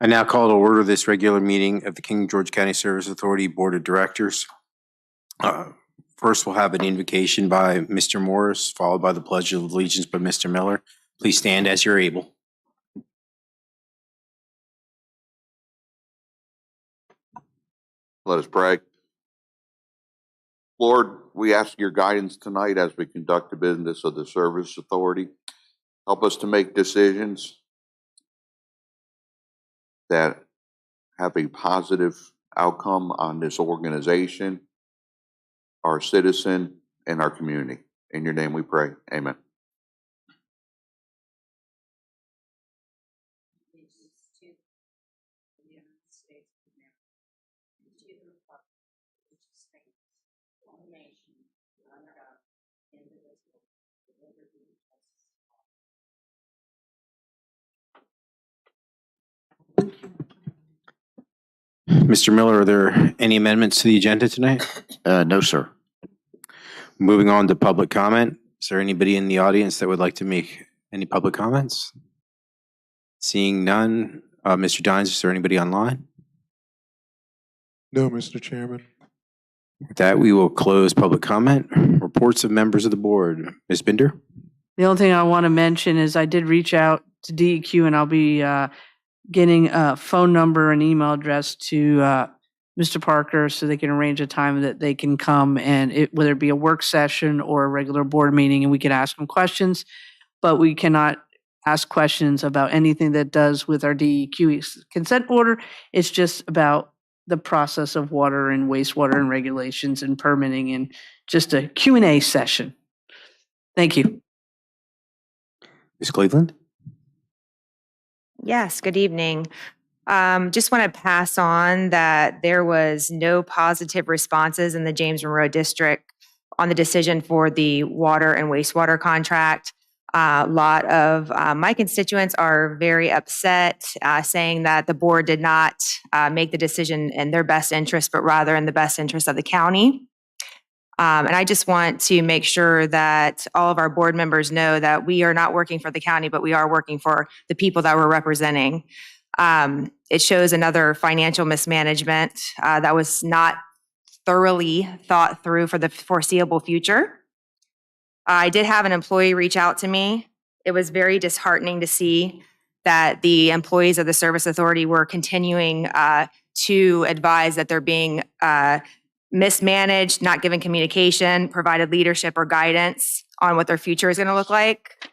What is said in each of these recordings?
I now call to order this regular meeting of the King George County Service Authority Board of Directors. First, we'll have an invocation by Mr. Morris, followed by the Pledge of Allegiance by Mr. Miller. Please stand as you're able. Let us pray. Lord, we ask your guidance tonight as we conduct the business of the Service Authority. Help us to make decisions that have a positive outcome on this organization, our citizen, and our community. In your name we pray. Amen. Mr. Miller, are there any amendments to the agenda tonight? No, sir. Moving on to public comment. Is there anybody in the audience that would like to make any public comments? Seeing none. Mr. Dines, is there anybody online? No, Mr. Chairman. With that, we will close public comment. Reports of members of the board. Ms. Binder? The only thing I want to mention is I did reach out to DEQ and I'll be getting a phone number and email address to Mr. Parker so they can arrange a time that they can come and whether it be a work session or a regular board meeting, and we can ask them questions, but we cannot ask questions about anything that does with our DEQ consent order. It's just about the process of water and wastewater and regulations and permitting and just a Q&A session. Thank you. Ms. Cleveland? Yes, good evening. Just want to pass on that there was no positive responses in the James Monroe District on the decision for the water and wastewater contract. A lot of my constituents are very upset, saying that the board did not make the decision in their best interest, but rather in the best interest of the county. And I just want to make sure that all of our board members know that we are not working for the county, but we are working for the people that we're representing. It shows another financial mismanagement that was not thoroughly thought through for the foreseeable future. I did have an employee reach out to me. It was very disheartening to see that the employees of the Service Authority were continuing to advise that they're being mismanaged, not given communication, provided leadership or guidance on what their future is going to look like.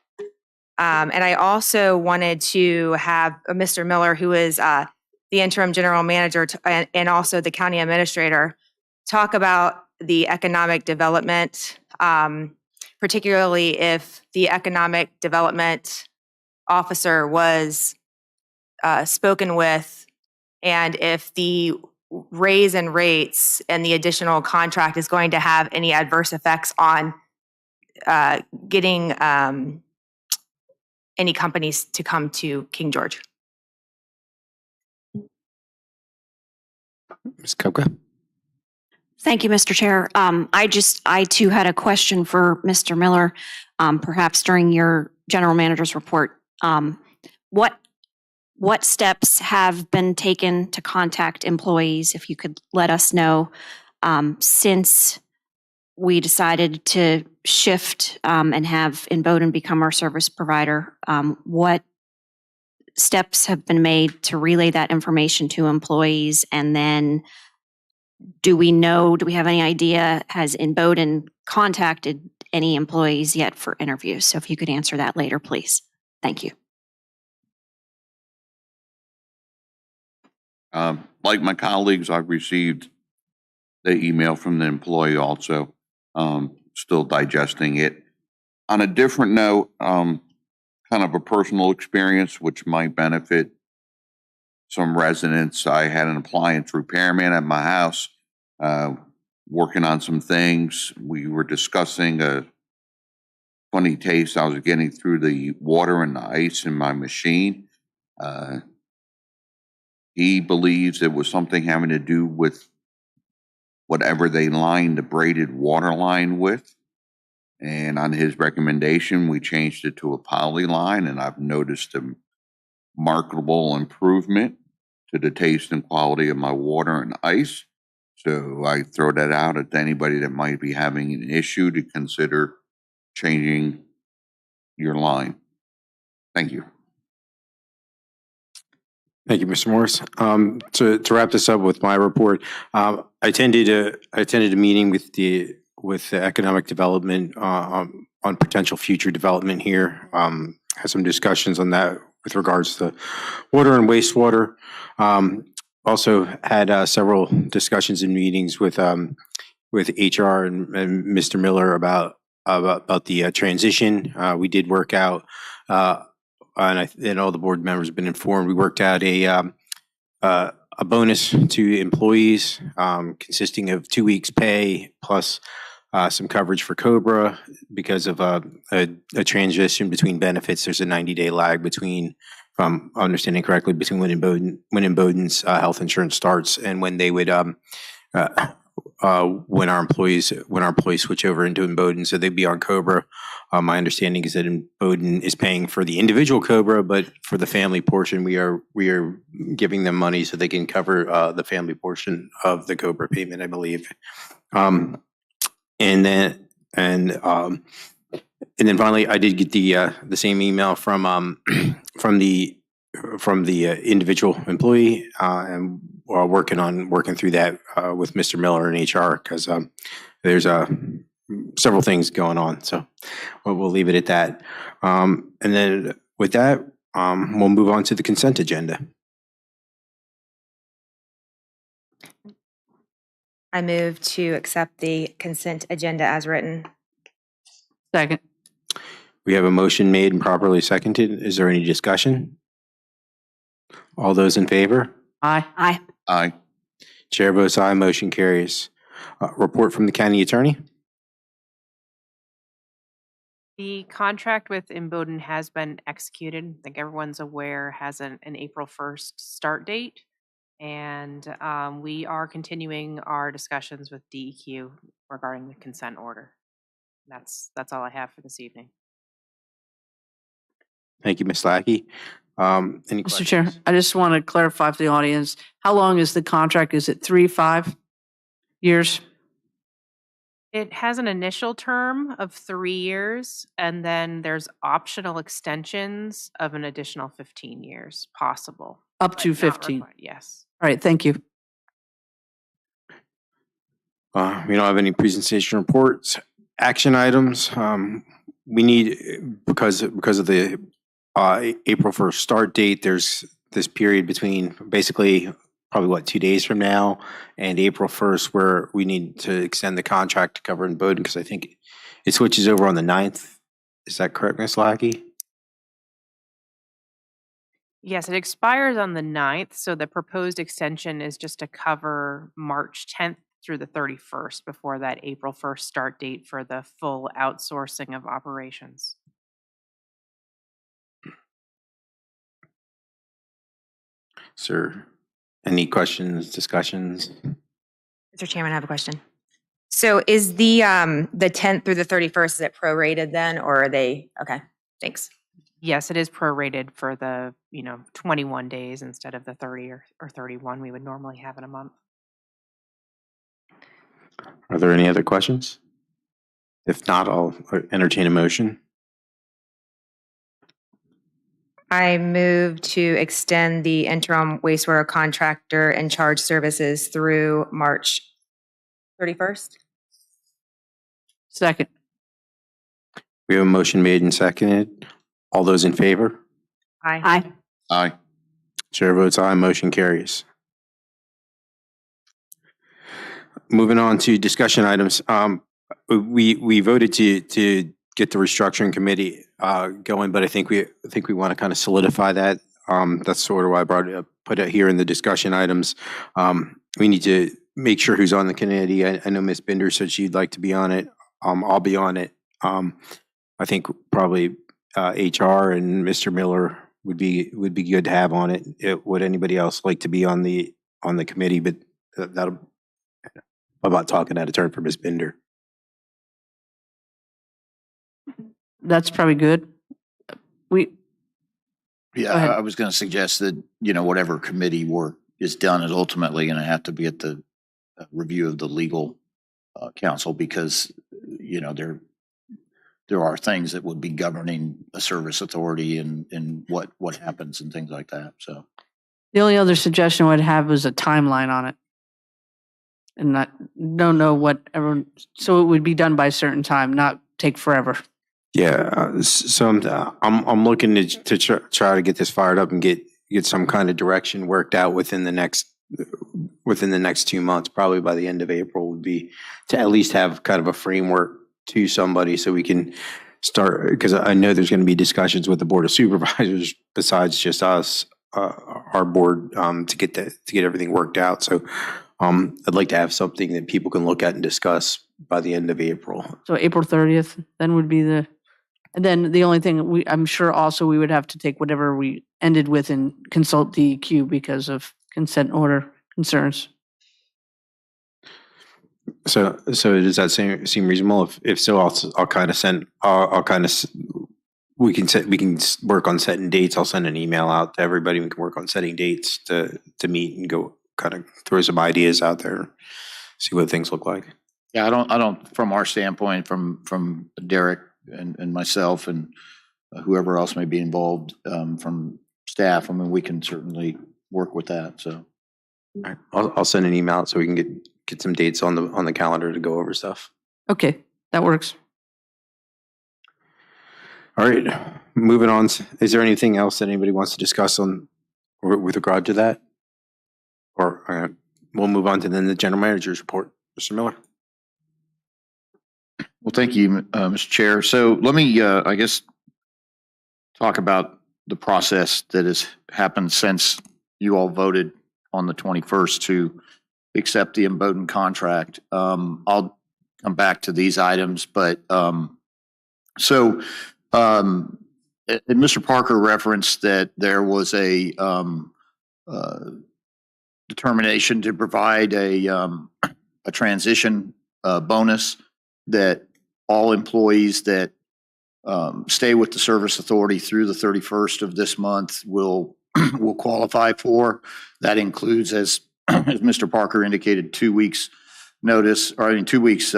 And I also wanted to have Mr. Miller, who is the interim general manager and also the county administrator, talk about the economic development, particularly if the economic development officer was spoken with, and if the raise in rates and the additional contract is going to have any adverse effects on getting any companies to come to King George. Ms. Kopka? Thank you, Mr. Chair. I too had a question for Mr. Miller, perhaps during your general manager's report. What steps have been taken to contact employees, if you could let us know, since we decided to shift and have Inboden become our service provider? What steps have been made to relay that information to employees? And then do we have any idea, has Inboden contacted any employees yet for interviews? So if you could answer that later, please. Thank you. Like my colleagues, I've received the email from the employee also, still digesting it. On a different note, kind of a personal experience which might benefit some residents. I had an appliance repairman at my house, working on some things. We were discussing a funny taste I was getting through the water and the ice in my machine. He believes it was something having to do with whatever they lined the braided water line with. And on his recommendation, we changed it to a poly line, and I've noticed a marketable improvement. to the taste and quality of my water and ice. So I throw that out at anybody that might be having an issue to consider changing your line. Thank you. Thank you, Mr. Morris. To wrap this up with my report, I attended a meeting with the economic development on potential future development here. Had some discussions on that with regards to water and wastewater. Also had several discussions and meetings with HR and Mr. Miller about the transition. We did work out. And all the board members have been informed. We worked out a bonus to employees consisting of 2 weeks' pay plus some coverage for COBRA because of a transition between benefits. There's a 90-day lag between, if I'm understanding correctly, between when in Bowdoin's health insurance starts and when they would when our employees switch over into Bowdoin, so they'd be on COBRA. My understanding is that Bowdoin is paying for the individual COBRA, but for the family portion, we are giving them money so they can cover the family portion of the COBRA payment, I believe. And then finally, I did get the same email from the individual employee, and we're working through that with Mr. Miller and HR because there's several things going on. So we'll leave it at that. And then with that, we'll move on to the consent agenda. I move to accept the consent agenda as written. Second. We have a motion made and properly seconded. Is there any discussion? All those in favor? Aye. Aye. Aye. Chair votes aye, motion carries. Report from the county attorney. The contract with Bowdoin has been executed. I think everyone's aware has an April 1st start date. And we are continuing our discussions with DEQ regarding the consent order. That's all I have for this evening. Thank you, Ms. Lackey. Any Mr. Chair, questions? I just want to clarify for the audience, how long is the contract? Is it 3, 5 years? It has an initial term of 3 years, and then there's optional extensions of an additional 15 years possible. Up but to not 15. required. Yes. All right, thank you. We don't have any presentation reports. Action items. We need, because of the April 1st start date, there's this period between basically probably 2 days from now and April 1st where we need to extend the contract to cover in Bowdoin because I think it switches over on the 9th. Is that correct, Ms. Lackey? Yes, it expires on the 9th, so the proposed extension is just to cover March 10th through the 31st before that April 1st start date for the full outsourcing of operations. Sir, any questions, discussions? Mr. Chairman, I have a question. So is the 10th through the 31st, is it prorated then, or are they, okay, thanks. Yes, it is prorated for the, 21 days instead of the 30 or 31 we would normally have in a month. Are there any other questions? If not, I'll entertain a motion. I move to extend the interim wastewater contractor and charge services through March 31st. Second. We have a motion made and seconded. All those in favor? Aye. Aye. Aye. Chair votes aye, motion carries. Moving on to discussion items. We voted to get the restructuring committee going, but I think we want to kind of solidify that. That's sort of why I put it here in the discussion items. We need to make sure who's on the committee. I know Ms. Binder said she'd like to be on it. I'll be on it. I think probably HR and Mr. Miller would be good to have on it. Would anybody else like to be on the committee? But that'll. I'm not talking out of turn for Ms. Binder. That's probably good. Yeah, Go ahead. I was going to suggest that, whatever committee work is done is ultimately going to have to be at the review of the legal counsel because, there are things that would be governing a service authority and what happens and things like that. So, The only other suggestion I would have is a timeline on it. And don't know what everyone, so it would be done by a certain time, not take forever. Yeah, so I'm looking to try to get this fired up and get some kind of direction worked out within the next 2 months, probably by the end of April would be to at least have kind of a framework to somebody so we can start, because I know there's going to be discussions with the Board of Supervisors besides just us, our board, to get everything worked out. So I'd like to have something that people can look at and discuss by the end of April. So April 30th, then would be and then the only thing I'm sure also we would have to take whatever we ended with and consult DEQ because of consent order concerns. So does that seem reasonable? If so, I'll kind of we can work on setting dates. I'll send an email out to everybody. We can work on setting dates to meet and go kind of throw some ideas out there, see what things look like. yeah, I don't, from our standpoint, from Derek and myself and whoever else may be involved from staff, I mean, we can certainly work with that. So, All right. I'll send an email out so we can get some dates on the calendar to go over stuff. Okay, that works. All right, moving on. Is there anything else that anybody wants to discuss with regard to that? Or we'll move on to then the general manager's report. Mr. Miller. well, thank you, Mr. Chair. So let me, I guess, talk about the process that has happened since you all voted on the 21st to accept the Imboden contract. I'll come back to these items, but and Mr. Parker referenced that there was a determination to provide a transition bonus that all employees that stay with the service authority through the 31st of this month will qualify for. That includes, as Mr. Parker indicated, 2 weeks notice, or 2 weeks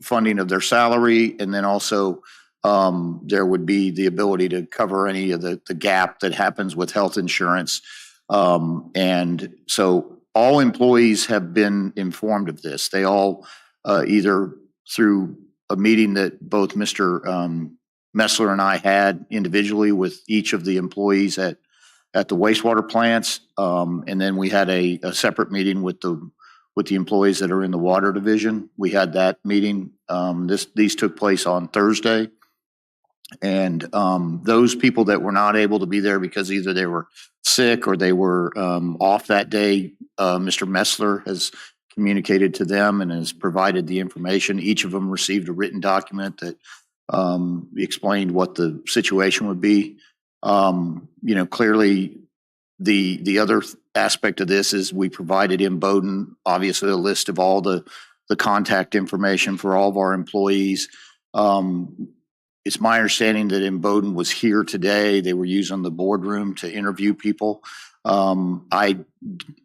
funding of their salary, and then also there would be the ability to cover any of the gap that happens with health insurance. And so all employees have been informed of this. They all either through a meeting that both Mr. Messler and I had individually with each of the employees at the wastewater plants, and then we had a separate meeting with the employees that are in the water division. We had that meeting. These took place on Thursday. And those people that were not able to be there because either they were sick or they were off that day, Mr. Messler has communicated to them and has provided the information. Each of them received a written document that explained what the situation would be. Clearly the other aspect of this is we provided Imboden, obviously, a list of all the contact information for all of our employees. It's my understanding that Imboden was here today. They were using the boardroom to interview people.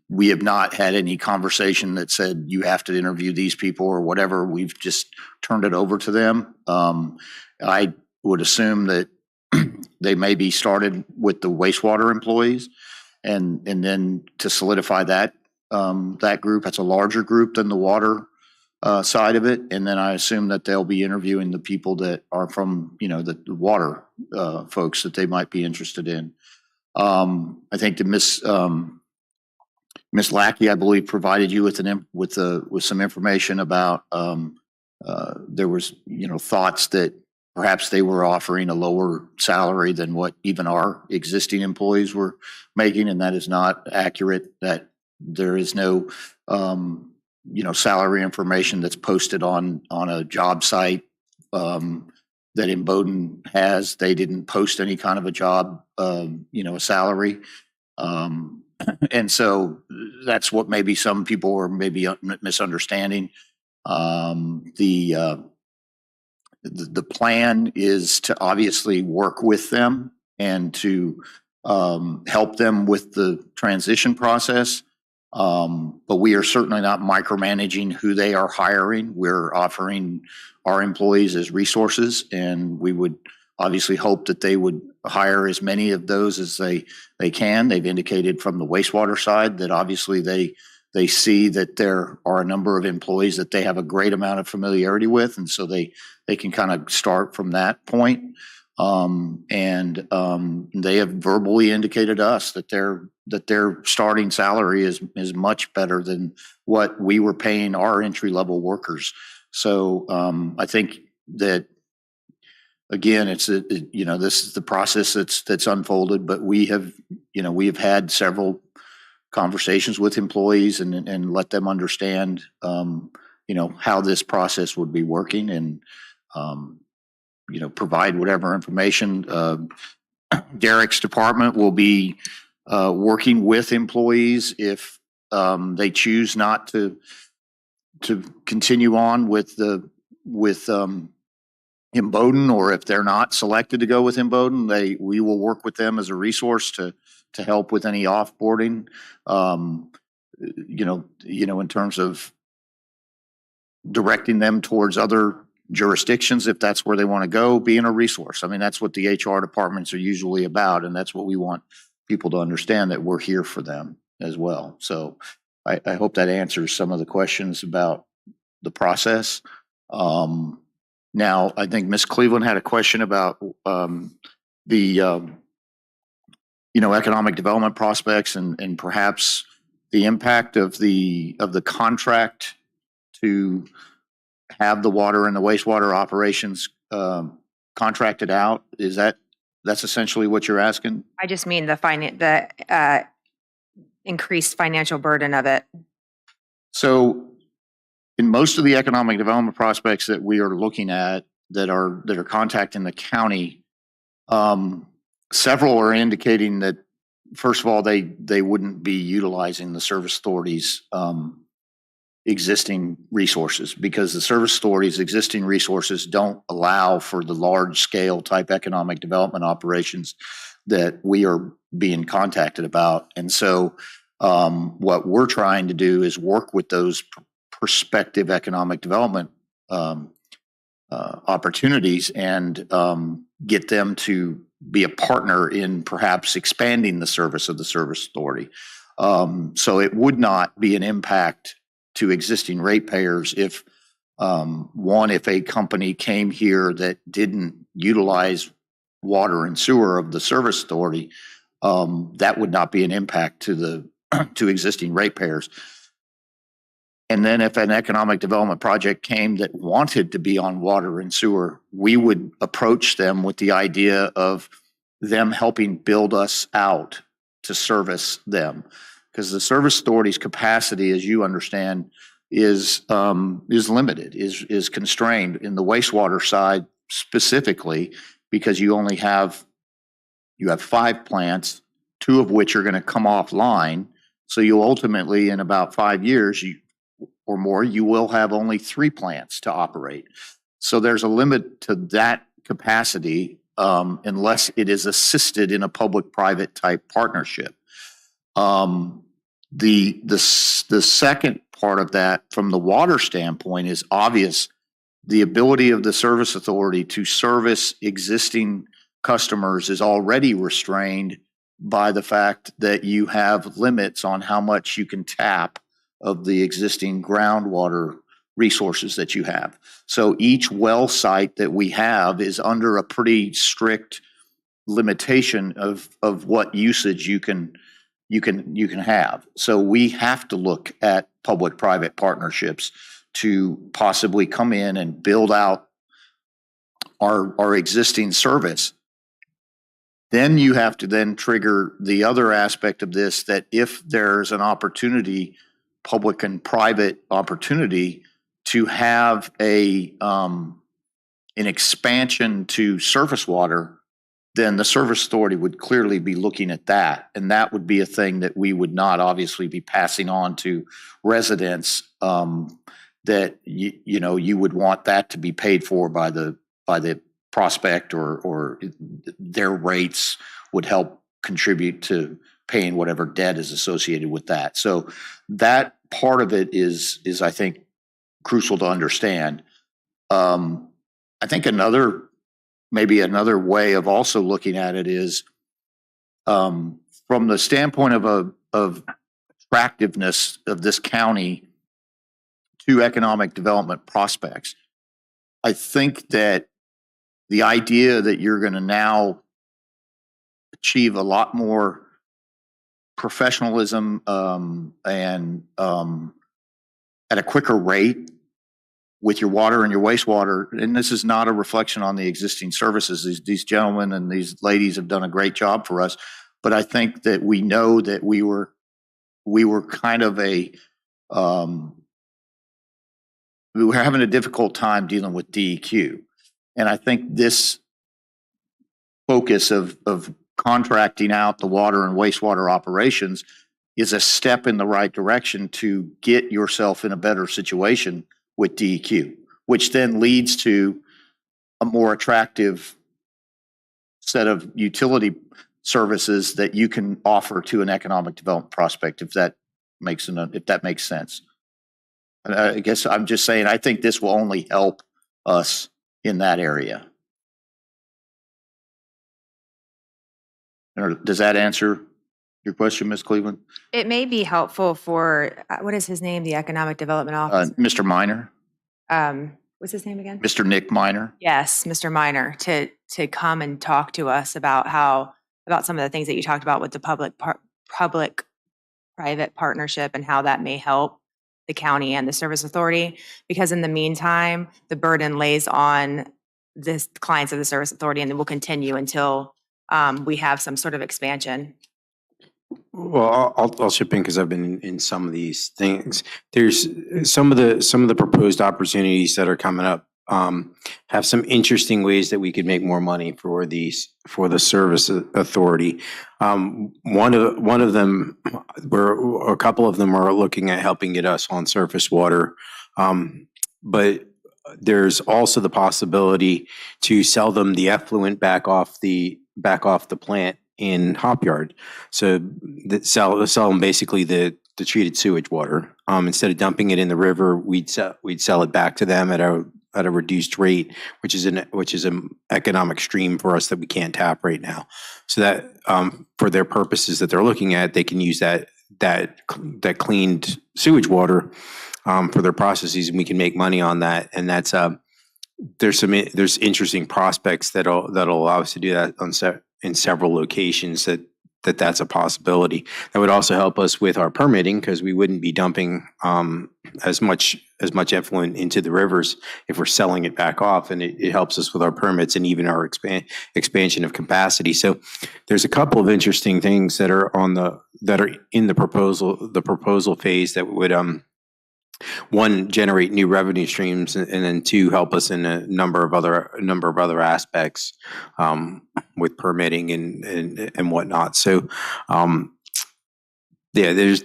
We have not had any conversation that said you have to interview these people or whatever. We've just turned it over to them. I would assume that they may be started with the wastewater employees, and then to solidify that group, that's a larger group than the water side of it. And then I assume that they'll be interviewing the people that are from, the water folks that they might be interested in. I think the Miss Lackey, I believe, provided you with some information about there was, thoughts that perhaps they were offering a lower salary than what even our existing employees were making, and that is not accurate. That there is no salary information that's posted on a job site that Imboden has. They didn't post any kind of a job, a salary. And so that's what maybe some people were maybe misunderstanding. The plan is to obviously work with them and to help them with the transition process. But we are certainly not micromanaging who they are hiring. We're offering our employees as resources, and we would obviously hope that they would hire as many of those as they can. They've indicated from the wastewater side that obviously they see that there are a number of employees that they have a great amount of familiarity with, and so they can kind of start from that point. They have verbally indicated to us that their starting salary is much better than what we were paying our entry level workers. So I think that again, this is the process that's unfolded, but we have had several conversations with employees and let them understand how this process would be working, and provide whatever information. Derek's department will be working with employees if they choose not to continue on with Imboden, or if they're not selected to go with Imboden, we will work with them as a resource to help with any offboarding. In terms of directing them towards other jurisdictions, if that's where they want to go, being a resource. I mean, that's what the HR departments are usually about, and that's what we want people to understand, that we're here for them as well. So I hope that answers some of the questions about the process. Now, I think Ms. Cleveland had a question about the economic development prospects and perhaps the impact of the contract to have the water and the wastewater operations contracted out. That's essentially what you're asking? I just mean the increased financial burden of it. So in most of the economic development prospects that we are looking at that are contacting the county, several are indicating that, first of all, they wouldn't be utilizing the service authority's existing resources, because the service authority's existing resources don't allow for the large scale type economic development operations that we are being contacted about. And so what we're trying to do is work with those prospective economic development opportunities and get them to be a partner in perhaps expanding the service of the service authority. So it would not be an impact to existing ratepayers if a company came here that didn't utilize water and sewer of the service authority, that would not be an impact to existing ratepayers. And then if an economic development project came that wanted to be on water and sewer, we would approach them with the idea of them helping build us out to service them. Because the service authority's capacity, as you understand, is limited, is constrained in the wastewater side specifically, because you have 5 plants, 2 of which are going to come offline. So you ultimately, in about 5 years or more, you will have only 3 plants to operate. So there's a limit to that capacity unless it is assisted in a public-private type partnership. The second part of that, from the water standpoint, is obvious. The ability of the service authority to service existing customers is already restrained by the fact that you have limits on how much you can tap of the existing groundwater resources that you have. So each well site that we have is under a pretty strict limitation of what usage you can have. So we have to look at public-private partnerships to possibly come in and build out our existing service. Then you have to then trigger the other aspect of this, that if there's an opportunity, public and private opportunity, to have an expansion to surface water, then the service authority would clearly be looking at that. And that would be a thing that we would not obviously be passing on to residents, that you would want that to be paid for by the prospect or their rates would help contribute to paying whatever debt is associated with that. So that part of it is I think crucial to understand. I think maybe another way of also looking at it is from the standpoint of attractiveness of this county to economic development prospects. I think that the idea that you're going to now achieve a lot more professionalism and at a quicker rate with your water and your wastewater, and this is not a reflection on the existing services. These gentlemen and these ladies have done a great job for us, but I think that we know that we were kind of we were having a difficult time dealing with DEQ. And I think this focus of contracting out the water and wastewater operations is a step in the right direction to get yourself in a better situation with DEQ, which then leads to a more attractive set of utility services that you can offer to an economic development prospect, if that makes sense. And I guess I'm just saying, I think this will only help us in that area. Does that answer your question, Ms. Cleveland? It may be helpful for, what is his name, the Economic Development Officer? Mr. Minor, What's his name again? Mr. Nick Minor. Yes, Mr. Minor, to come and talk to us about some of the things that you talked about with the public-private partnership and how that may help the county and the service authority. Because in the meantime, the burden lays on the clients of the service authority, and it will continue until we have some sort of expansion. Well, I'll chip in because I've been in some of these things. There's some of the proposed opportunities that are coming up have some interesting ways that we could make more money for the service authority. One of them, a couple of them are looking at helping get us on surface water, but there's also the possibility to sell them the effluent back off the plant in Hop Yard. So sell them basically the treated sewage water. Instead of dumping it in the river, we'd sell it back to them at a reduced rate, which is an economic stream for us that we can't tap right now. So that for their purposes that they're looking at, they can use that cleaned sewage water for their processes, and we can make money on that. And that's there's interesting prospects that'll allow us to do that in several locations. That's a possibility. That would also help us with our permitting, because we wouldn't be dumping as much effluent into the rivers if we're selling it back off, and it helps us with our permits and even our expansion of capacity. So there's a couple of interesting things that are in the proposal phase that would one, generate new revenue streams, and then two, help us in a number of other aspects with permitting and whatnot. So, yeah, there's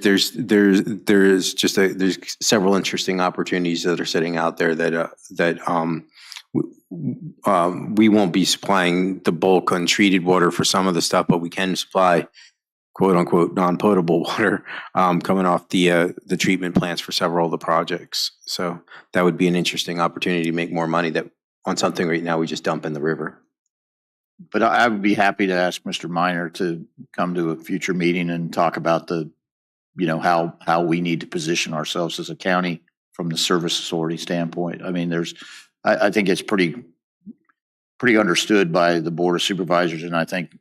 several interesting opportunities that are sitting out there that we won't be supplying the bulk untreated water for some of the stuff, but we can supply quote unquote non-potable water coming off the treatment plants for several of the projects. So that would be an interesting opportunity to make more money that on something right now we just dump in the river. But I would be happy to ask Mr. Minor to come to a future meeting and talk about how we need to position ourselves as a county from the service authority standpoint. I mean, I think it's pretty understood by the Board of Supervisors, and I think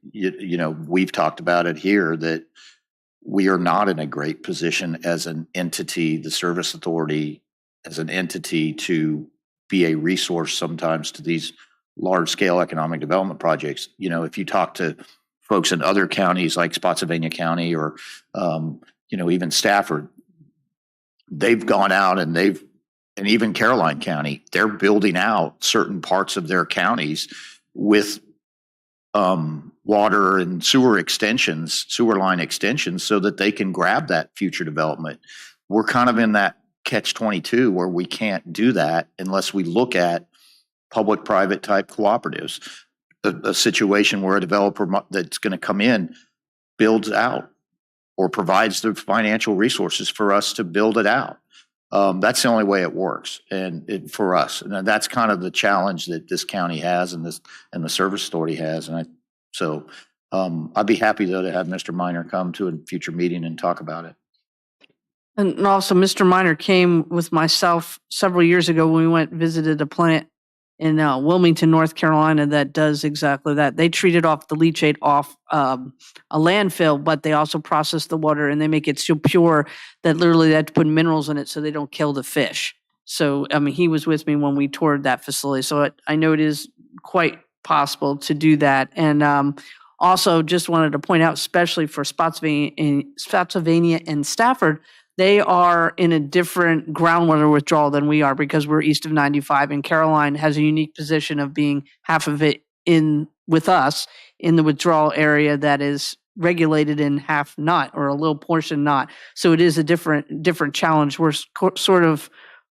we've talked about it here, that we are not in a great position as an entity, the service authority as an entity, to be a resource sometimes to these large-scale economic development projects. If you talk to folks in other counties like Spotsylvania County or even Stafford, they've gone out and even Caroline County, they're building out certain parts of their counties with water and sewer line extensions, so that they can grab that future development. We're kind of in that catch-22 where we can't do that unless we look at public-private type cooperatives. A situation where a developer that's going to come in builds out or provides the financial resources for us to build it out. That's the only way it works, for us, and that's kind of the challenge that this county has, and the service authority has. And I'd be happy though to have Mr. Minor come to a future meeting and talk about it. And also, Mr. Minor came with myself several years ago when we went and visited a plant in Wilmington, North Carolina, that does exactly that. They treated off the leachate off a landfill, but they also process the water and they make it so pure that literally they have to put minerals in it so they don't kill the fish. So, I mean, he was with me when we toured that facility. So I know it is quite possible to do that. And also just wanted to point out, especially for Spotsylvania and Stafford, they are in a different groundwater withdrawal than we are because we're east of 95, and Caroline has a unique position of being half of it in with us in the withdrawal area that is regulated and half not, or a little portion not. So it is a different challenge. We're sort of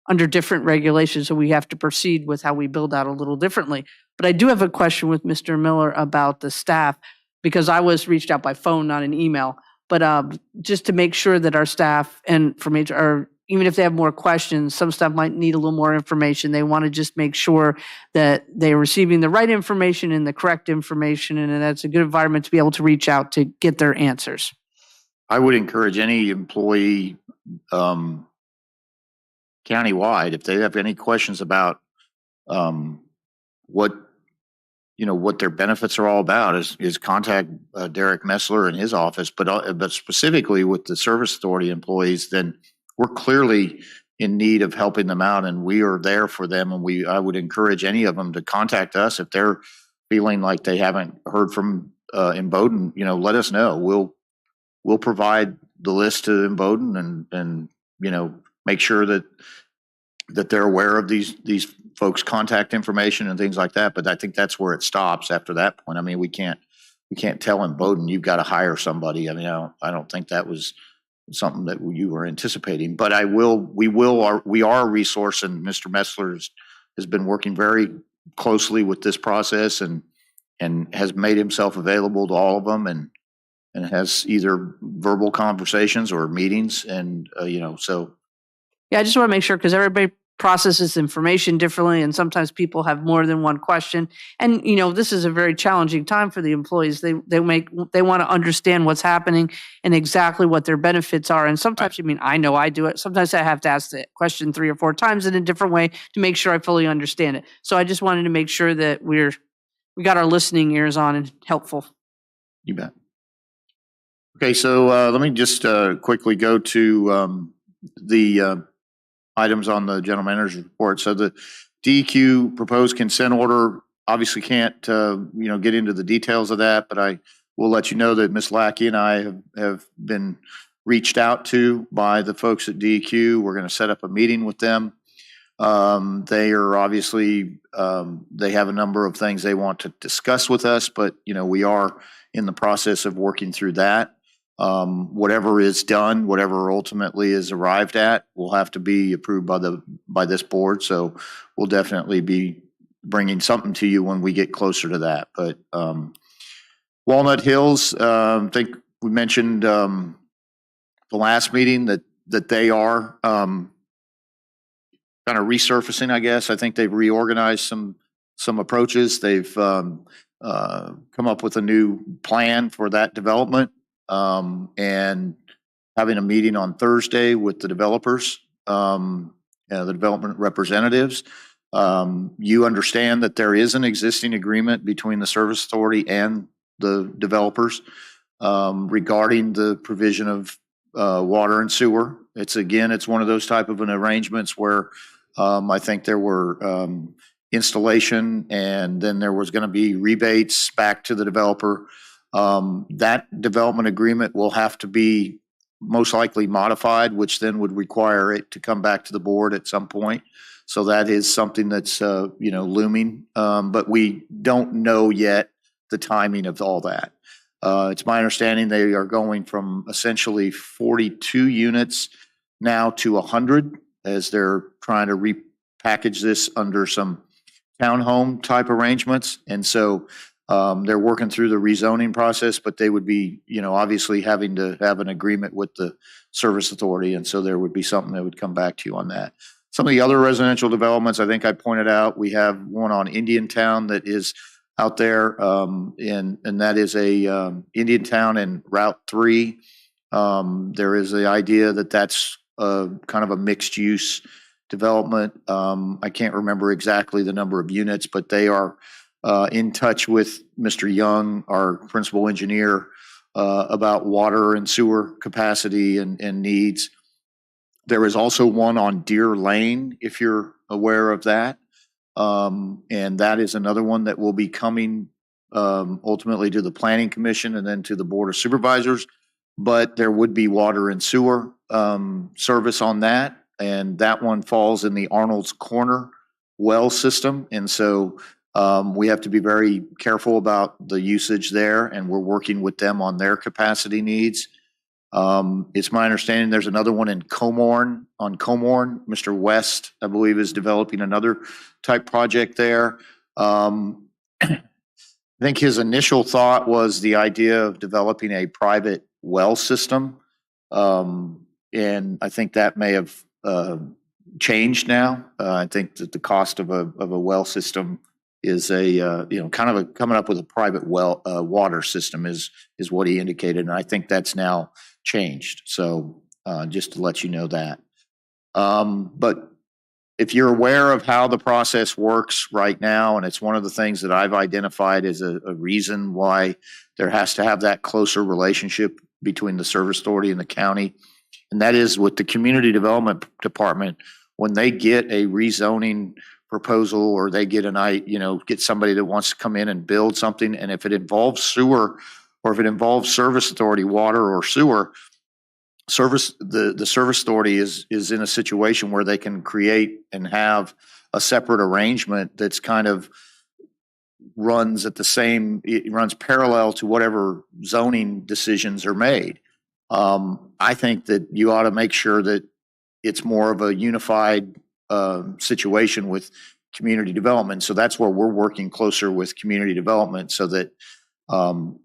under different regulations, so we have to proceed with how we build out a little differently. But I do have a question with Mr. Miller about the staff, because I was reached out by phone, not an email. But just to make sure that our staff and from HR, even if they have more questions, some staff might need a little more information. They want to just make sure that they're receiving the right information and the correct information, and that's a good environment to be able to reach out to get their answers. I would encourage any employee countywide, if they have any questions about what their benefits are all about, is contact Derek Messler in his office. But specifically with the service authority employees, then we're clearly in need of helping them out, and we are there for them. And I would encourage any of them to contact us if they're feeling like they haven't heard from Imboden. Let us know. We'll provide the list to Imboden and make sure that they're aware of these folks' contact information and things like that. But I think that's where it stops after that point. I mean, we can't tell Imboden you've got to hire somebody. I mean, I don't think that was something that you were anticipating. But we are a resource, and Mr. Messler has been working very closely with this process and has made himself available to all of them, and has either verbal conversations or meetings, and so. Yeah, I just want to make sure, because everybody processes information differently, and sometimes people have more than one question. And this is a very challenging time for the employees. They want to understand what's happening and exactly what their benefits are. And sometimes, I know I do it. Sometimes I have to ask the question 3 or 4 times in a different way to make sure I fully understand it. So I just wanted to make sure that we got our listening ears on and helpful. You bet. Okay, so let me just quickly go to the items on the general manager's report. So the DEQ proposed consent order, obviously can't get into the details of that, but I will let you know that Ms. Lackey and I have been reached out to by the folks at DEQ. We're going to set up a meeting with them. They are obviously they have a number of things they want to discuss with us, but we are in the process of working through that. Whatever is done, whatever ultimately is arrived at, will have to be approved by this board. So we'll definitely be bringing something to you when we get closer to that. But Walnut Hills, I think we mentioned the last meeting that they are kind of resurfacing, I guess. I think they've reorganized some approaches. They've come up with a new plan for that development. And having a meeting on Thursday with the developers, the development representatives. You understand that there is an existing agreement between the service authority and the developers regarding the provision of water and sewer. It's one of those type of an arrangements where I think there were installation, and then there was going to be rebates back to the developer. That development agreement will have to be most likely modified, which then would require it to come back to the board at some point. So that is something that's looming, but we don't know yet the timing of all that. It's my understanding they are going from essentially 42 units now to 100, as they're trying to repackage this under some townhome type arrangements. And so they're working through the rezoning process, but they would be, obviously having to have an agreement with the service authority. And so there would be something that would come back to you on that. Some of the other residential developments, I think I pointed out, we have one on Indian Town that is out there, and that is a Indian Town and Route 3. There is the idea that that's kind of a mixed use development. I can't remember exactly the number of units, but they are in touch with Mr. Young, our principal engineer, about water and sewer capacity and needs. There is also one on Deer Lane, if you're aware of that. And that is another one that will be coming ultimately to the Planning Commission and then to the Board of Supervisors. But there would be water and sewer service on that. And that one falls in the Arnold's Corner well system. And so we have to be very careful about the usage there. And we're working with them on their capacity needs. It's my understanding there's another one in Comorn, Mr. West, I believe, is developing another type project there. I think his initial thought was the idea of developing a private well system. And I think that may have changed now. I think that the cost of a well system is coming up with a private well water system is what he indicated. And I think that's now changed. So just to let you know that. But if you're aware of how the process works right now, and it's one of the things that I've identified as a reason why there has to have that closer relationship between the service authority and the county, and that is with the community development department, when they get a rezoning proposal or they get get somebody that wants to come in and build something, and if it involves sewer or if it involves service authority, water or sewer, the service authority is in a situation where they can create and have a separate arrangement that's kind of runs parallel to whatever zoning decisions are made. I think that you ought to make sure that it's more of a unified situation with community development. So that's where we're working closer with community development so that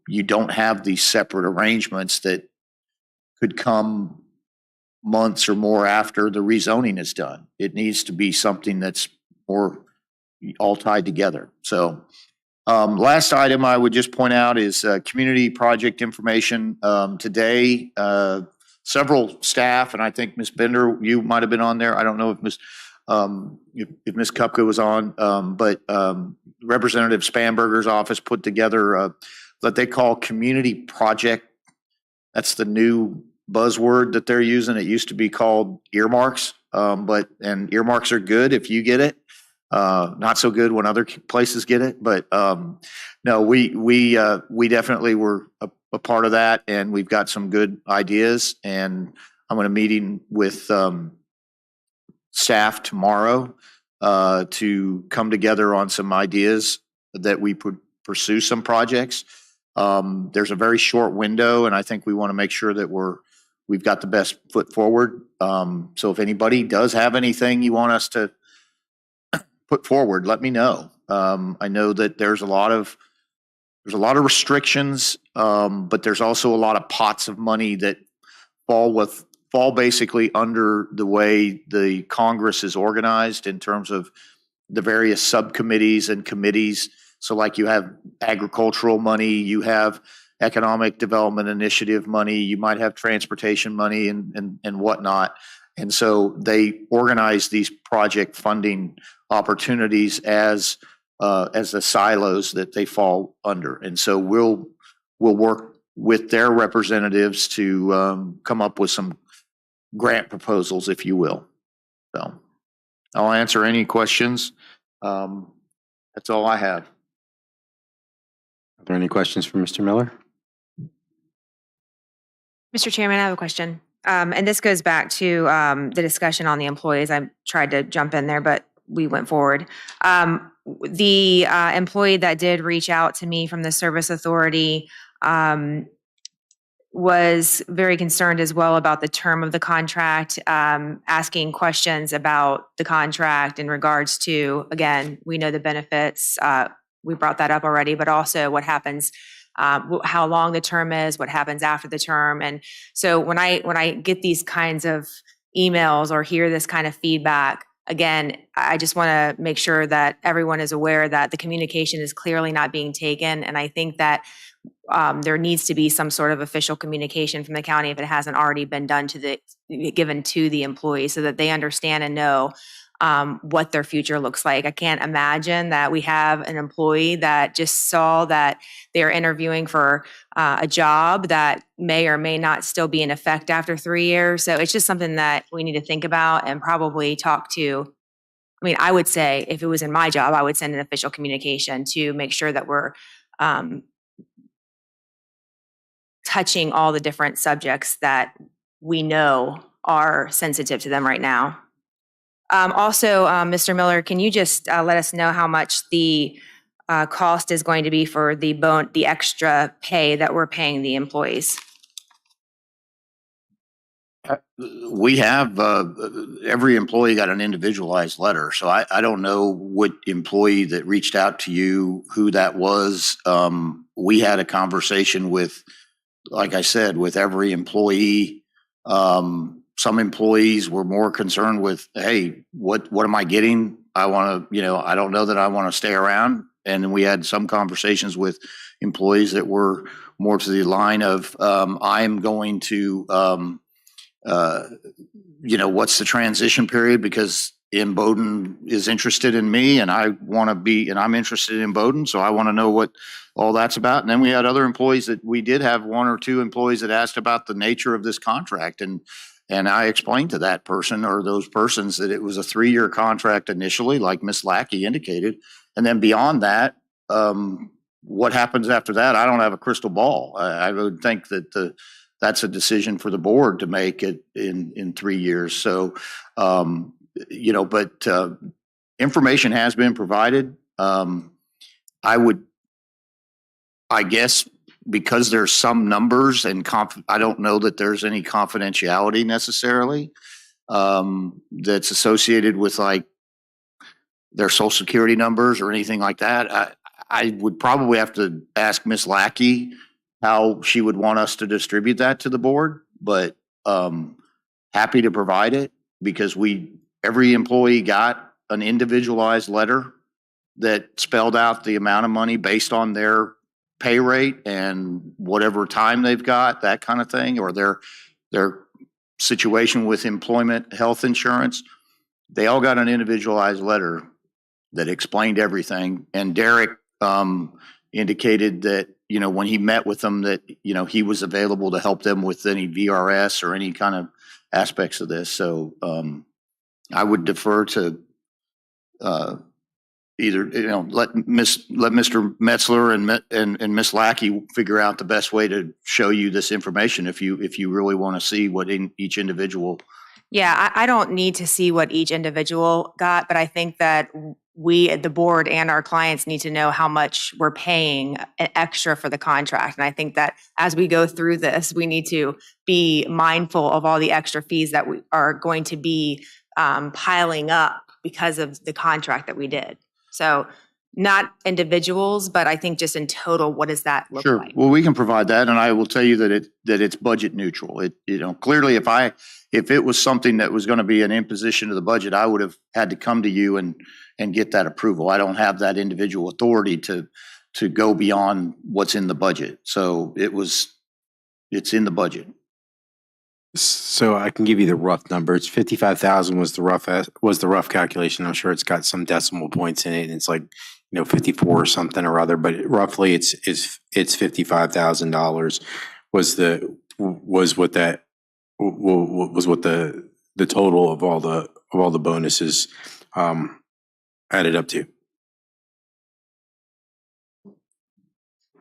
you don't have these separate arrangements that could come months or more after the rezoning is done. It needs to be something that's more all tied together. So last item I would just point out is community project information. Today, several staff, and I think Ms. Bender, you might have been on there. I don't know if Ms. Kupka was on, but Representative Spanberger's office put together what they call community project. That's the new buzzword that they're using. It used to be called earmarks, and earmarks are good if you get it. Not so good when other places get it, but no, we definitely were a part of that, and we've got some good ideas. And I'm going to meeting with staff tomorrow to come together on some ideas that we pursue some projects. There's a very short window, and I think we want to make sure that we've got the best foot forward. So if anybody does have anything you want us to put forward, let me know. I know that there's a lot of restrictions, but there's also a lot of pots of money that fall basically under the way the Congress is organized in terms of the various subcommittees and committees. So like you have agricultural money, you have economic development initiative money, you might have transportation money and whatnot. And so they organize these project funding opportunities as the silos that they fall under. And so we'll work with their representatives to come up with some grant proposals, if you will. So I'll answer any questions. That's all I have. Are there any questions for Mr. Miller? Mr. Chairman, I have a question. And this goes back to the discussion on the employees. I tried to jump in there, but we went forward. The employee that did reach out to me from the service authority, was very concerned as well about the term of the contract, asking questions about the contract in regards to, again, we know the benefits. We brought that up already, but also what happens, how long the term is, what happens after the term. And so when I get these kinds of emails or hear this kind of feedback, again, I just want to make sure that everyone is aware that the communication is clearly not being taken. And I think that there needs to be some sort of official communication from the county if it hasn't already been done given to the employees so that they understand and know what their future looks like. I can't imagine that we have an employee that just saw that they're interviewing for a job that may or may not still be in effect after 3 years. So it's just something that we need to think about and probably talk to. I mean, I would say if it was in my job, I would send an official communication to make sure that we're touching all the different subjects that we know are sensitive to them right now. Also, Mr. Miller, can you just let us know how much the cost is going to be for the extra pay that we're paying the employees? We have, every employee got an individualized letter. So I don't know what employee that reached out to you, who that was. We had a conversation with, like I said, with every employee. Some employees were more concerned with, hey, what am I getting? I want to, I don't know that I want to stay around. And then we had some conversations with employees that were more to the line of, I'm going to, what's the transition period? Because Bowdoin is interested in me and I want to be, and I'm interested in Bowdoin. So I want to know what all that's about. And then we had other employees that we did have 1 or 2 employees that asked about the nature of this contract. And I explained to that person or those persons that it was a 3-year contract initially, like Ms. Lackey indicated. And then beyond that, what happens after that? I don't have a crystal ball. I would think that that's a decision for the board to make it in 3 years. So, but information has been provided. I guess because there's some numbers and I don't know that there's any confidentiality necessarily that's associated with like their social security numbers or anything like that. I would probably have to ask Ms. Lackey how she would want us to distribute that to the board, but happy to provide it because every employee got an individualized letter that spelled out the amount of money based on their pay rate and whatever time they've got, that kind of thing, or their situation with employment health insurance. They all got an individualized letter that explained everything. And Derek indicated that, when he met with them that, he was available to help them with any VRS or any kind of aspects of this. So I would defer to either, let Mr. Metzler and Ms. Lackey figure out the best way to show you this information if you really want to see what each individual. Yeah, I don't need to see what each individual got, but I think that we at the board and our clients need to know how much we're paying extra for the contract. And I think that as we go through this, we need to be mindful of all the extra fees that we are going to be piling up because of the contract that we did. So not individuals, but I think just in total, what does that look like? Well, we can provide that, and I will tell you that it's budget neutral. Clearly, if it was something that was going to be an imposition of the budget, I would have had to come to you and get that approval. I don't have that individual authority to go beyond what's in the budget. So it's in the budget. So I can give you the rough numbers. 55,000 was the rough calculation. I'm sure it's got some decimal points in it, and it's like 54 or something or other. But roughly, it's $55,000 was what the total of all the bonuses added up to.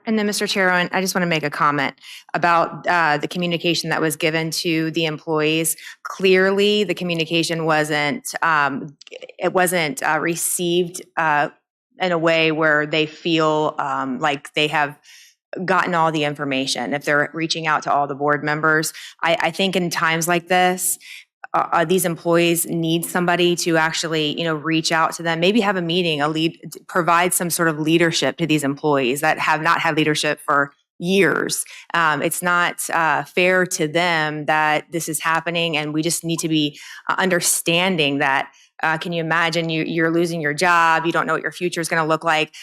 And then, Mr. Chair, I just want to make a comment about the communication that was given to the employees. Clearly, the communication wasn't received in a way where they feel like they have gotten all the information, if they're reaching out to all the board members. I think in times like this, these employees need somebody to actually, reach out to them, maybe have a meeting, provide some sort of leadership to these employees that have not had leadership for years. It's not fair to them that this is happening, and we just need to be understanding that. Can you imagine you're losing your job? You don't know what your future is going to look like.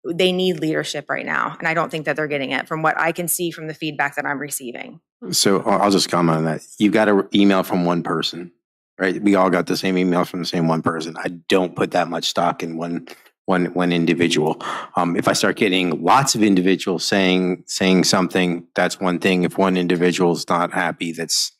They need leadership right now, and I don't think that they're getting it from what I can see from the feedback that I'm receiving. So I'll just comment on that. You got an email from one person, right? We all got the same email from the same one person. I don't put that much stock in one individual. If I start getting lots of individuals saying something, that's one thing. If one individual is not happy, that's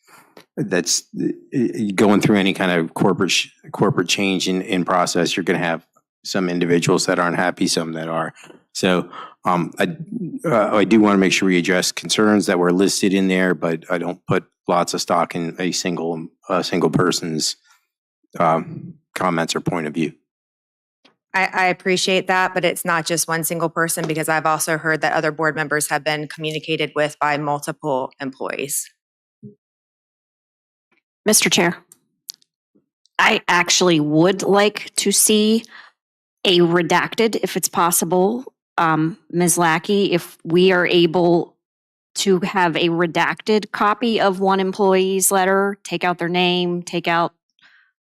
going through any kind of corporate change in process, you're going to have some individuals that aren't happy, some that are. So I do want to make sure we address concerns that were listed in there, but I don't put lots of stock in a single person's comments or point of view. I appreciate that, but it's not just one single person, because I've also heard that other board members have been communicated with by multiple employees. Mr. Chair, I actually would like to see a redacted, if it's possible. Ms. Lackey, if we are able to have a redacted copy of one employee's letter, take out their name, take out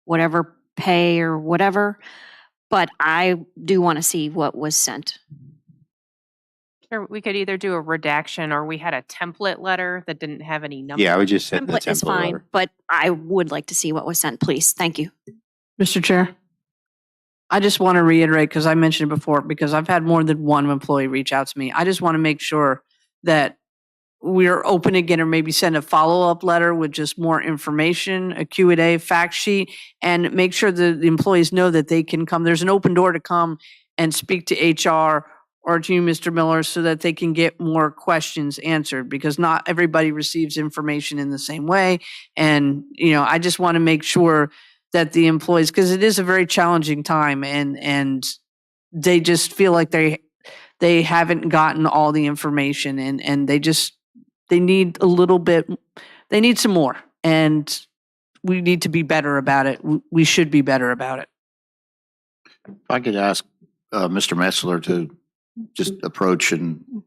whatever pay or whatever, but I do want to see what was sent. Sure, we could either do a redaction, or we had a template letter that didn't have any numbers. Yeah, I would just set the Template is template fine, letter. but I would like to see what was sent, please. Thank you. Mr. Chair, I just want to reiterate, because I mentioned it before, because I've had more than one employee reach out to me. I just want to make sure that we're open again, or maybe send a follow-up letter with just more information, a Q&A fact sheet, and make sure that the employees know that they can come. There's an open door to come and speak to HR or to you, Mr. Miller, so that they can get more questions answered, because not everybody receives information in the same way. And, I just want to make sure that the employees, because it is a very challenging time, and they just feel like they haven't gotten all the information, and they need a little bit, they need some more, and we need to be better about it. We should be better about it. If I could ask Mr. Metzler to just approach and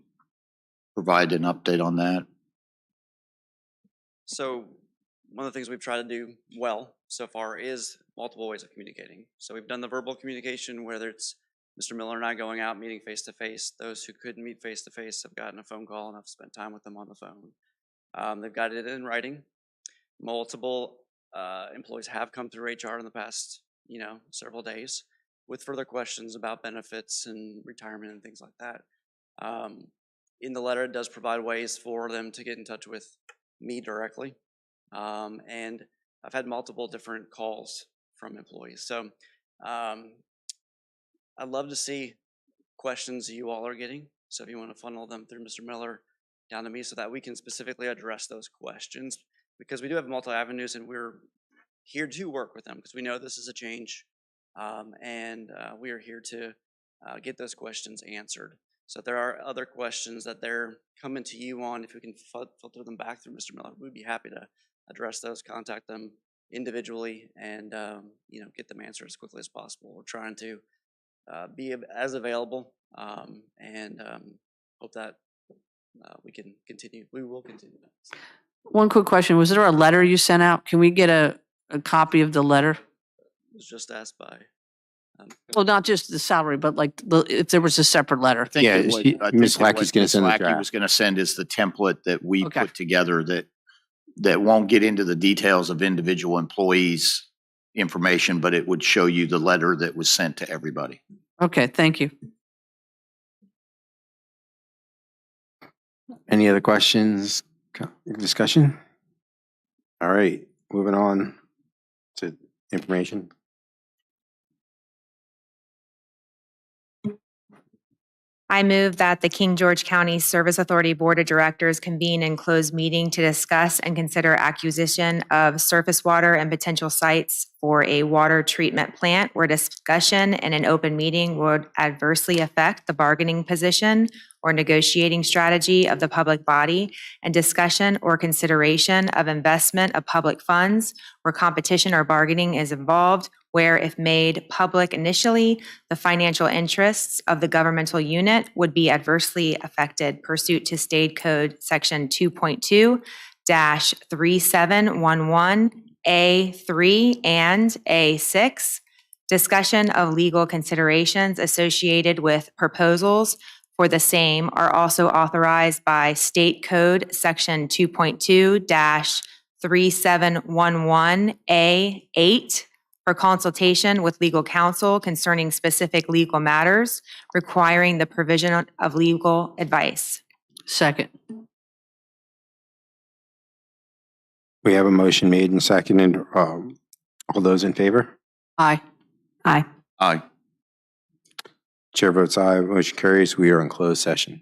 provide an update on that. So one of the things we've tried to do well so far is multiple ways of communicating. So we've done the verbal communication, whether it's Mr. Miller and I going out, meeting face to face. Those who couldn't meet face to face have gotten a phone call, and I've spent time with them on the phone. They've got it in writing. Multiple employees have come through HR in the past, several days with further questions about benefits and retirement and things like that. In the letter, it does provide ways for them to get in touch with me directly. And I've had multiple different calls from employees. So I'd love to see questions you all are getting. So if you want to funnel them through Mr. Miller down to me, so that we can specifically address those questions, because we do have multi avenues, and we're here to work with them, because we know this is a change, and we are here to get those questions answered. So if there are other questions that they're coming to you on, if we can filter them back through Mr. Miller, we'd be happy to address those, contact them individually, and get them answered as quickly as possible. We're trying to be as available, and hope that we can continue. We will continue that. One quick question. Was there a letter you sent out? Can we get a copy of the letter? It was just asked by. Well, not just the salary, but like if there was a separate letter. I think Yeah, it was- she- I think Ms. it Lackey's was gonna Ms. send the Lackey draft. was going to send us the template that we Okay. put together that won't get into the details of individual employees' information, but it would show you the letter that was sent to everybody. Okay, thank you. Any other questions, discussion? All right, moving on to information. I move that the King George County Service Authority Board of Directors convene in closed meeting to discuss and consider acquisition of surface water and potential sites for a water treatment plant where discussion in an open meeting would adversely affect the bargaining position or negotiating strategy of the public body, and discussion or consideration of investment of public funds where competition or bargaining is involved, where if made public initially, the financial interests of the governmental unit would be adversely affected pursuant to State Code Section 2.2-3711A3 and A6. Discussion of legal considerations associated with proposals for the same are also authorized by State Code Section 2.2-3711A8 for consultation with legal counsel concerning specific legal matters requiring the provision of legal advice. Second. We have a motion made and seconded. All those in favor? Aye. Aye. Aye. Chair votes aye. Motion carries. We are in closed session.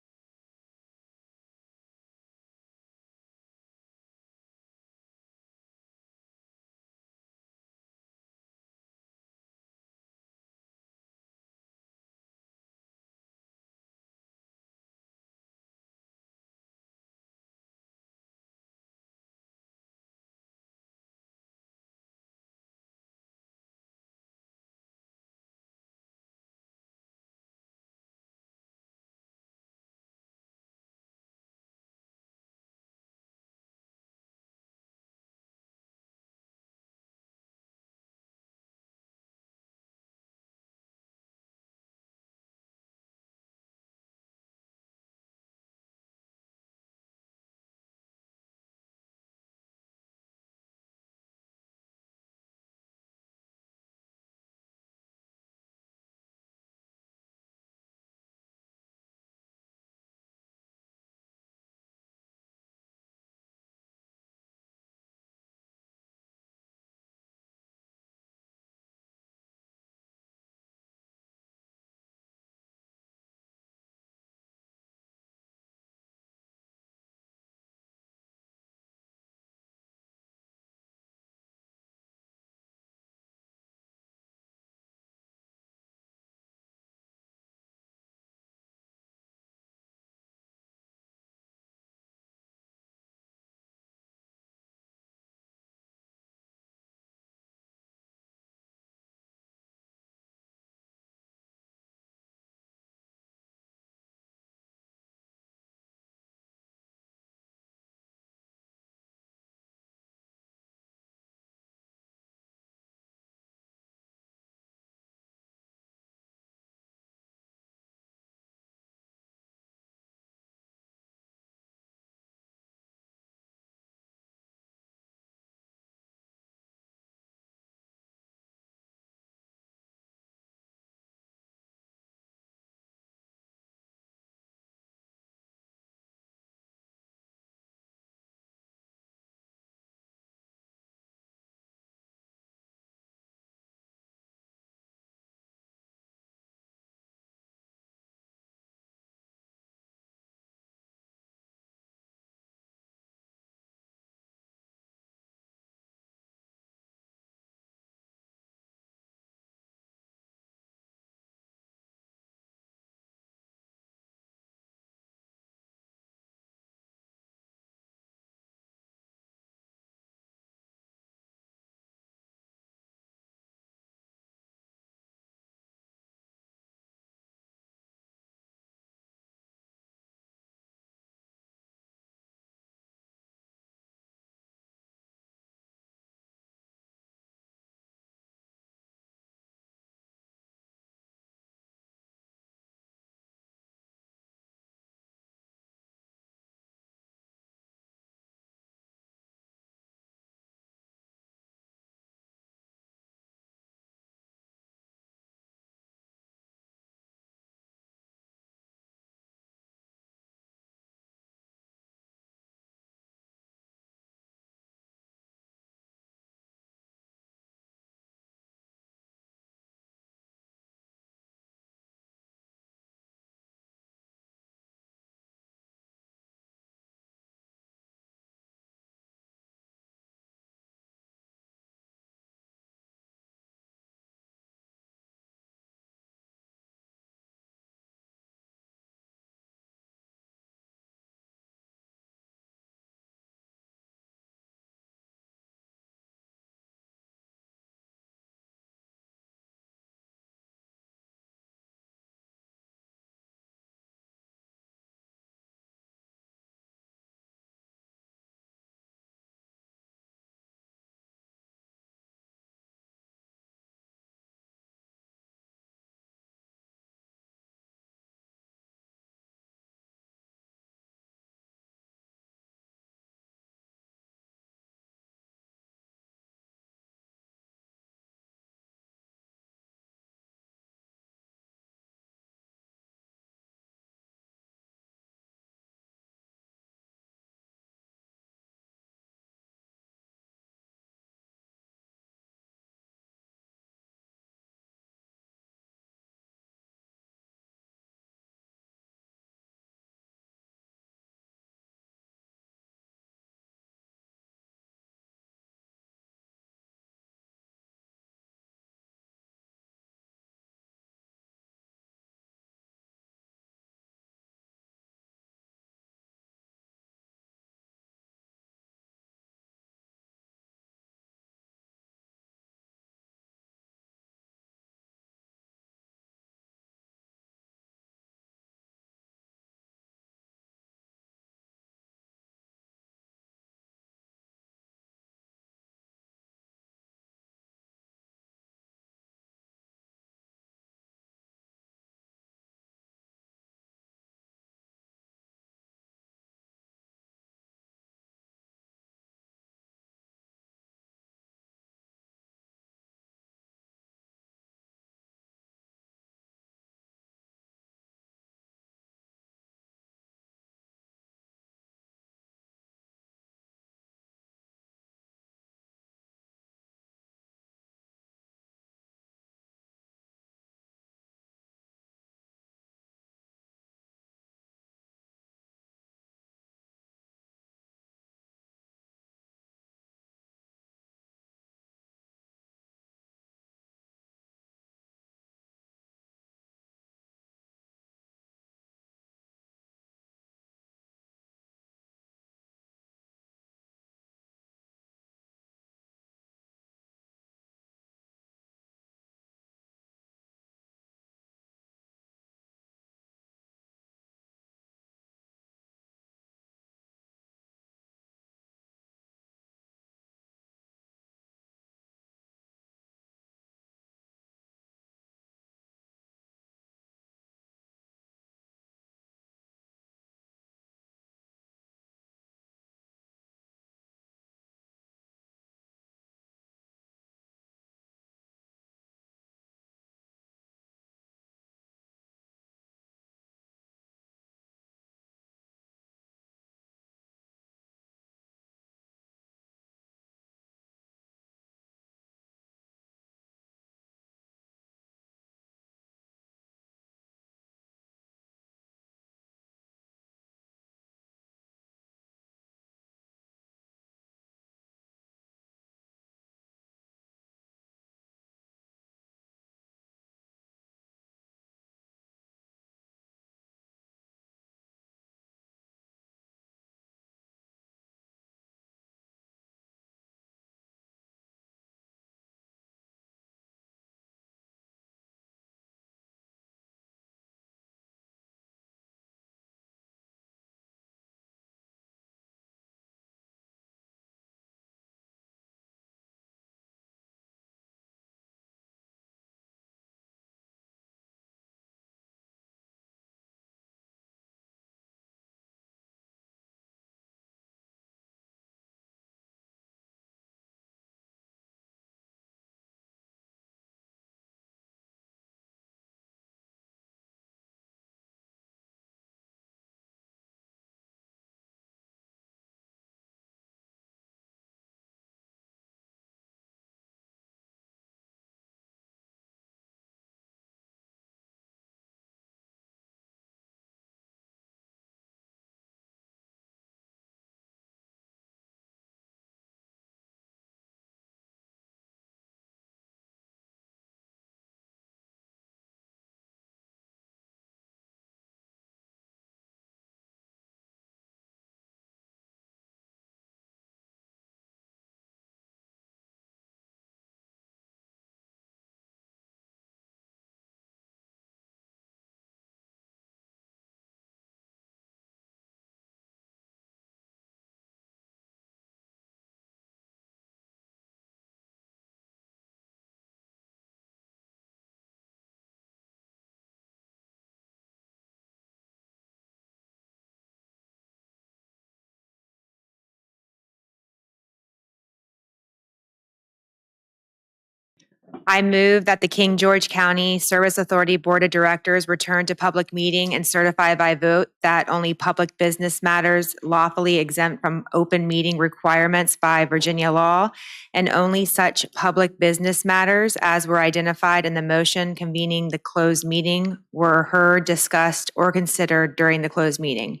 I move that the King George County Service Authority Board of Directors return to public meeting and certify by vote that only public business matters lawfully exempt from open meeting requirements by Virginia law, and only such public business matters as were identified in the motion convening the closed meeting were heard, discussed, or considered during the closed meeting.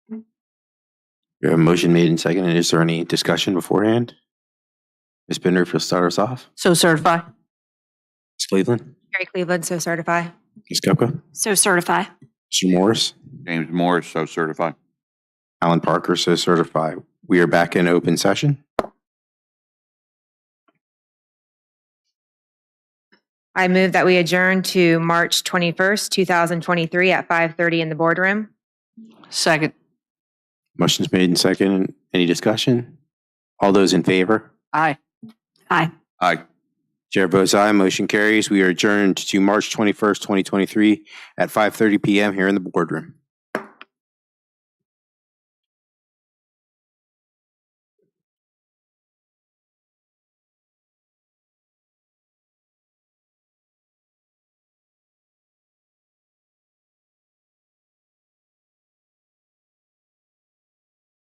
We have a motion made and seconded. Is there any discussion beforehand? Ms. Bender, if you'll start us off. So certify. Ms. Cleveland? Carrie Cleveland, so certify. Ms. Gupka? So certify. Mr. Morris? James Morris, so certify. Alan Parker, so certify. We are back in open session. I move that we adjourn to March 21st, 2023 at 5:30 in the boardroom. Second. Motion's made and seconded. Any discussion? All those in favor? Aye. Aye. Aye. Chair votes aye. Motion carries. We are adjourned to March 21st, 2023 at 5:30 PM here in the boardroom.